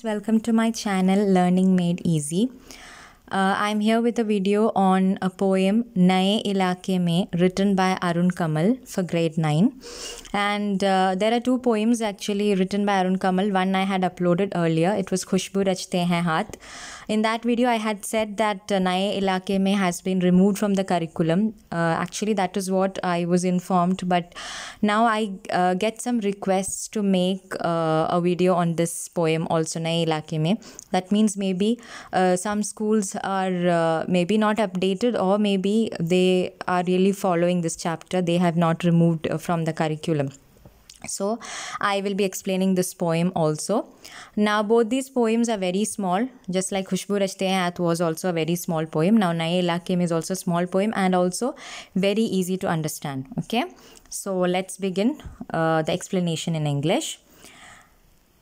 welcome to my channel Learning Made Easy. I'm here with a video on a poem Naye Ilake Mein written by Arun Kamal for grade 9. And there are two poems actually written by Arun Kamal. One I had uploaded earlier. It was Khushbu Rachte Hain Haath. In that video I had said that Naye Ilake Mein has been removed from the curriculum. Actually that is what I was informed, but now I get some requests to make a video on this poem also, Naye Ilake Mein. That means maybe some schools are maybe not updated, or maybe they are really following this chapter. They have not removed from the curriculum. So I will be explaining this poem also. Now both these poems are very small, just like Khushbu Rachte Hain Haath was also a very small poem. Now Naye Ilake Mein is also a small poem and also very easy to understand. Okay, so let's begin the explanation in English.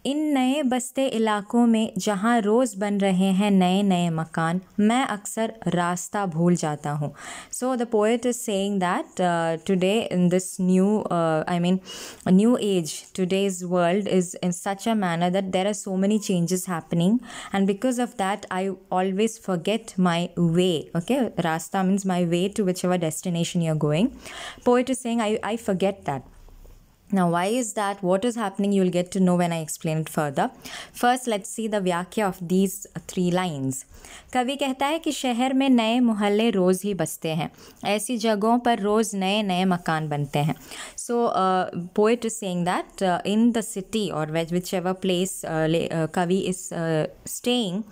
इन नए बसते इलाकों में जहाँ रोज़ बन रहे हैं नए नए मकान, मैं अक्सर रास्ता भूल जाता हूँ. So the poet is saying that today in this new new age, today's world is in such a manner that there are so many changes happening, and because of that I always forget my way. Okay, rasta means my way to whichever destination you're going. Poet is saying I forget that. Now, why is that? What is happening? You'll get to know when I explain it further. First, let's see the व्याख्या of these three lines. कवि कहता है कि शहर में नए मोहल्ले रोज़ ही बसते हैं. ऐसी जगहों पर रोज़ नए नए मकान बनते हैं. So, poet is saying that in the city or whichever place Kavi is staying,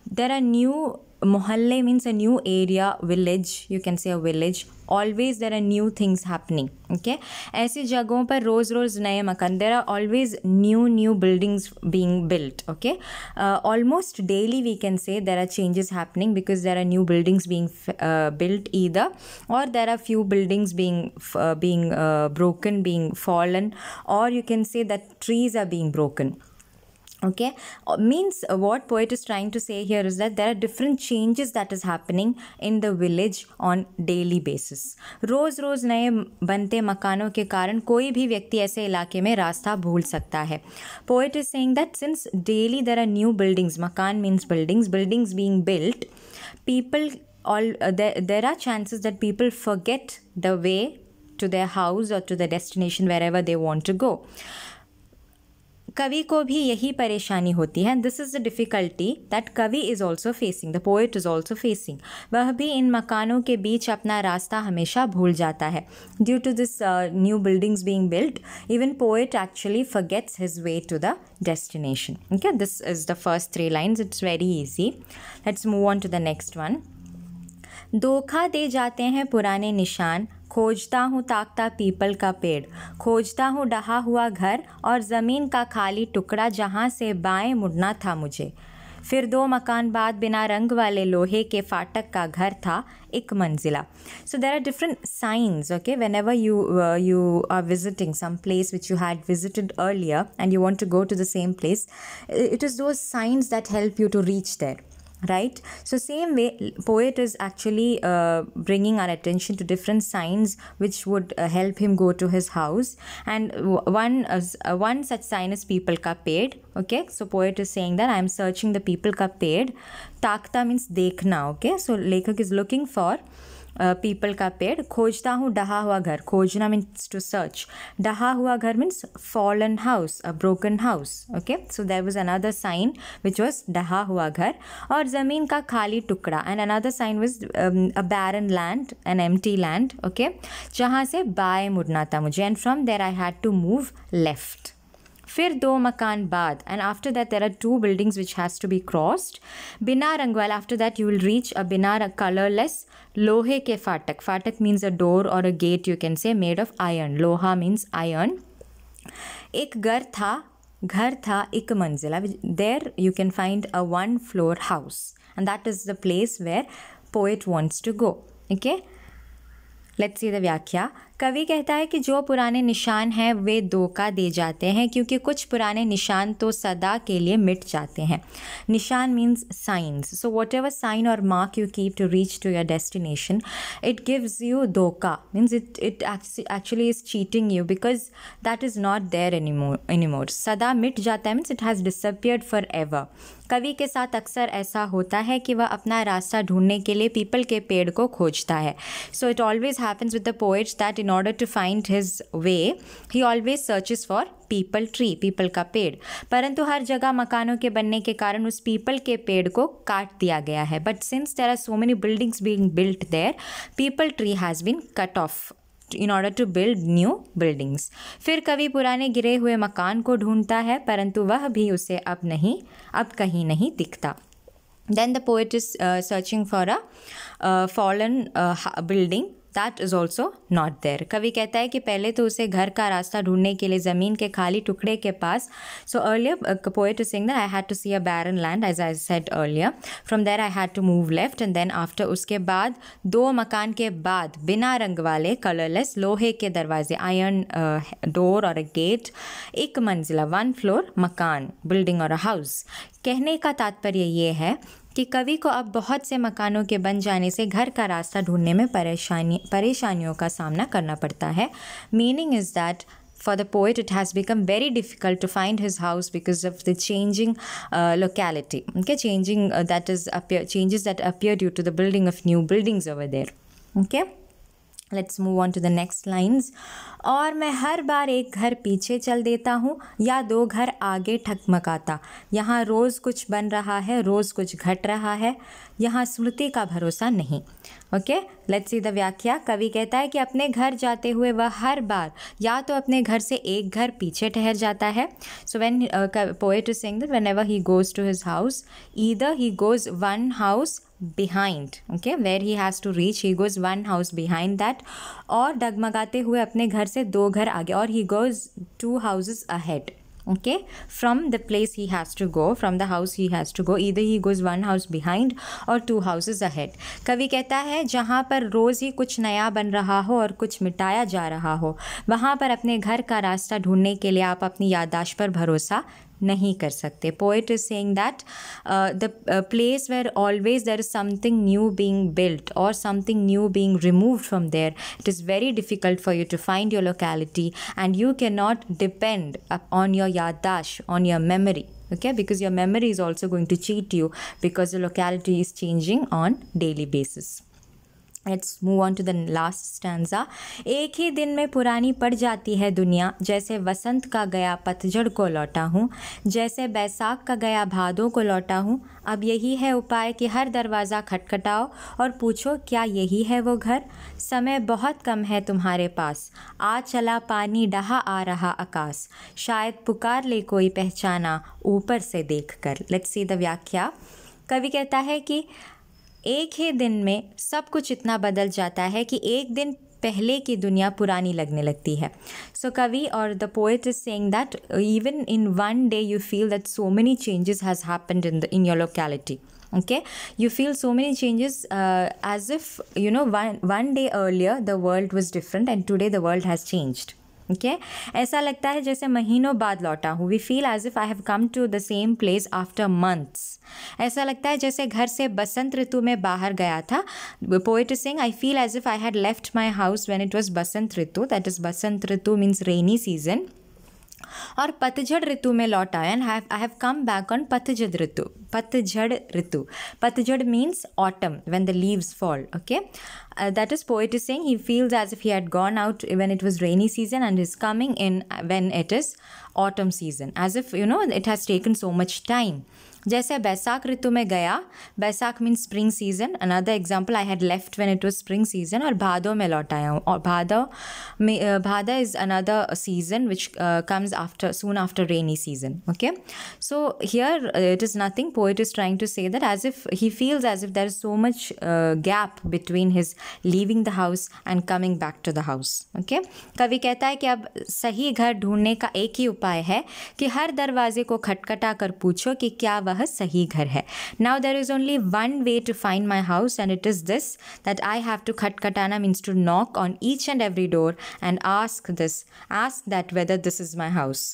there are new mohalle means a new area, village, you can say a village. Always there are new things happening. Okay, ऐसी जगहों पर रोज़ रोज़ नए मकान, there are always new buildings being built. Okay, almost daily we can say there are changes happening because there are new buildings being built either, or there are few buildings being broken, being fallen, or you can say that trees are being broken. Okay, means what poet is trying to say here is that there are different changes that is happening in the village on daily basis. रोज़ रोज़ नए बनते मकानों के कारण कोई भी व्यक्ति ऐसे इलाके में रास्ता भूल सकता है. Poet is saying that since daily there are new buildings, makan means buildings being built, people there are chances that people forget the way to their house or to the destination wherever they want to go. कवि को भी यही परेशानी होती है. This is the difficulty that कवि is also facing, the poet is also facing. वह भी इन मकानों के बीच अपना रास्ता हमेशा भूल जाता है. Due to this new buildings being built, even poet actually forgets his way to the destination. Okay, this is the first three lines. It's very easy. Let's move on to the next one. धोखा दे जाते हैं पुराने निशान, खोजता हूँ ताकता people का पेड़, खोजता हूँ डहा हुआ घर और ज़मीन का खाली टुकड़ा जहाँ से बाएं मुड़ना था मुझे. फिर 2 मकान बाद बिना रंग वाले लोहे के फाटक का घर था एक मंजिला. So there are different signs, okay, whenever you are visiting some place which you had visited earlier and you want to go to the same place, it is those signs that help you to reach there. Right, so same way poet is actually bringing our attention to different signs which would help him go to his house, and one such sign is people ka ped. Okay, so poet is saying that I am searching the people ka ped. Takta means dekhna. Okay, so lekhak is looking for people का पेड़. खोजता हूँ डहा हुआ घर, खोजना means to search. डहा हुआ घर means fallen house, a broken house. Okay, so there was another sign which was डहा हुआ घर. और ज़मीन का खाली टुकड़ा, and another sign was a barren land, an empty land. Okay, जहाँ से बाएं मुड़ना था मुझे, and from there I had to move left. फिर 2 मकान बाद, and after that there are 2 buildings which has to be crossed. बिना रंग वाला, after that you will reach a बिना colorless लोहे के फाटक. फाटक means a door or a gate, you can say, made of iron. लोहा means iron. एक घर था एक मंजिला. There you can find a 1-floor house, and that is the place where poet wants to go. Okay, let's see the व्याख्या. कवि कहता है कि जो पुराने निशान हैं वे धोखा दे जाते हैं क्योंकि कुछ पुराने निशान तो सदा के लिए मिट जाते हैं. निशान means signs. So whatever sign or mark you keep to reach to your destination, it gives you धोखा. Means it actually is cheating you because that is not there anymore. सदा मिट जाता है means it has disappeared forever. कवि के साथ अक्सर ऐसा होता है कि वह अपना रास्ता ढूंढने के लिए पीपल के पेड़ को खोजता है. So it always happens with the poet that in order to find his way, he always searches for people tree, people का पेड़. परंतु हर जगह मकानों के बनने के कारण उस पीपल के पेड़ को काट दिया गया है. But since there are so many buildings being built there, people tree has been cut off in order to build new buildings. फिर कवि पुराने गिरे हुए मकान को ढूंढता है परंतु वह भी उसे अब कहीं नहीं दिखता. Then the poet is searching for a fallen building that is also not there. कवि कहता है कि पहले तो उसे घर का रास्ता ढूंढने के लिए ज़मीन के खाली टुकड़े के पास. So earlier poet is saying that I had to see a barren land as I said earlier. From there I had to move left and then after उसके बाद 2 मकान के बाद बिना रंग वाले कलरलेस लोहे के दरवाजे, आयरन डोर और अ गेट, एक मंजिला 1 फ्लोर मकान, बिल्डिंग और अ हाउस. कहने का तात्पर्य ये है कि कवि को अब बहुत से मकानों के बन जाने से घर का रास्ता ढूंढने में परेशानियों का सामना करना पड़ता है. Meaning is that for the poet it has become very difficult to find his house because of the changing locality. Okay, changes that appear due to the building of new buildings over there. Okay, let's move on to the next lines. और मैं हर बार एक घर पीछे चल देता हूँ या 2 घर आगे ठकमकाता. यहाँ रोज़ कुछ बन रहा है, रोज़ कुछ घट रहा है, यहाँ स्मृति का भरोसा नहीं. ओके, लेट्स सी द व्याख्या. कवि कहता है कि अपने घर जाते हुए वह हर बार या तो अपने घर से एक घर पीछे ठहर जाता है. So when poet is saying that whenever he goes to his house, either he goes 1 house behind, okay, where he has to reach, he goes 1 house behind that, और डगमगाते हुए अपने घर से 2 घर आगे, और he goes 2 houses ahead. Okay, from the place he has to go, from the house he has to go, either he goes 1 house behind or 2 houses ahead. कवि कहता है जहाँ पर रोज़ ही कुछ नया बन रहा हो और कुछ मिटाया जा रहा हो, वहाँ पर अपने घर का रास्ता ढूंढने के लिए आप अपनी याददाश्त पर भरोसा नहीं कर सकते. Poet is saying that the place where always there is something new being built or something new being removed from there, it is very difficult for you to find your locality and you cannot depend on your yadash, on your memory. Okay, because your memory is also going to cheat you because the locality is changing on daily basis. Let's move on to the last stanza. एक ही दिन में पुरानी पड़ जाती है दुनिया, जैसे वसंत का गया पतझड़ को लौटा हूँ, जैसे बैसाख का गया भादों को लौटा हूँ. अब यही है उपाय कि हर दरवाज़ा खटखटाओ और पूछो क्या यही है वो घर. समय बहुत कम है तुम्हारे पास, आ चला पानी डहा आ रहा आकाश, शायद पुकार ले कोई पहचाना ऊपर से देख कर. लेट्स सी द व्याख्या. कवि कहता है कि एक ही दिन में सब कुछ इतना बदल जाता है कि एक दिन पहले की दुनिया पुरानी लगने लगती है. सो कवि और the poet is saying that even in 1 day you feel that so many changes has happened in your locality. Okay, you feel so many changes as if you know one day earlier the world was different and today the world has changed. Okay, ऐसा लगता है जैसे महीनों बाद लौटा हूँ. We feel as if I have come to the same place after months. ऐसा लगता है जैसे घर से बसंत ऋतु में बाहर गया था. Poet is saying I feel as if I had left my house when it was Basant Ritu. That is Basant Ritu means rainy season. और पतझड़ ऋतु में लौट आया and I have come back on पतझड़ ऋतु. पतझड़ means autumn when the leaves fall. Okay, that is poet is saying he feels as if he had gone out when it was rainy season and is coming in when it is autumn season, as if you know it has taken so much time. जैसे बैसाख ऋतु में गया, Baisakh means spring season. Another example I had left when it was spring season. और भादों में लौट आया हूँ. और Bhada is another season which comes after soon after rainy season. Okay, so here it is nothing. poet is trying to say that as if he feels as if there is so much gap between his leaving the house and coming back to the house. Okay, कवि कहता है कि अब सही घर ढूंढने का एक ही उपाय है कि हर दरवाजे को खटखटा कर पूछो कि क्या वह सही घर है. Now there is only one way to find my house, and it is this, that I have to खटखटाना means to knock on each and every door and ask that whether this is my house.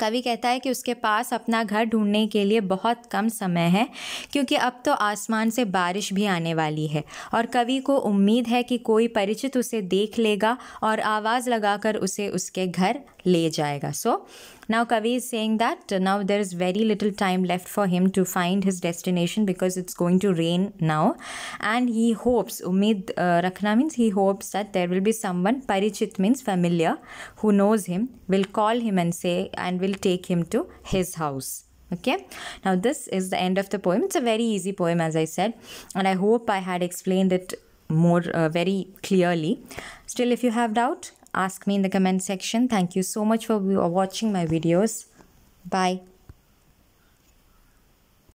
कवि कहता है कि उसके पास अपना घर ढूंढने के लिए बहुत कम समय है, क्योंकि अब तो आसमान से बारिश भी आने वाली है और कवि को उम्मीद है कि कोई परिचित उसे देख लेगा और आवाज़ लगाकर उसे उसके घर ले जाएगा. सो now Kavi is saying that now there is very little time left for him to find his destination because it's going to rain now, and he hopes, ummeed rakhna means he hopes that there will be someone, parichit means familiar, who knows him, will call him and will take him to his house. Okay, now this is the end of the poem. It's a very easy poem, as I said, and I hope I had explained it more very clearly. Still, if you have doubt, ask me in the comment section. Thank you so much for watching my videos. Bye.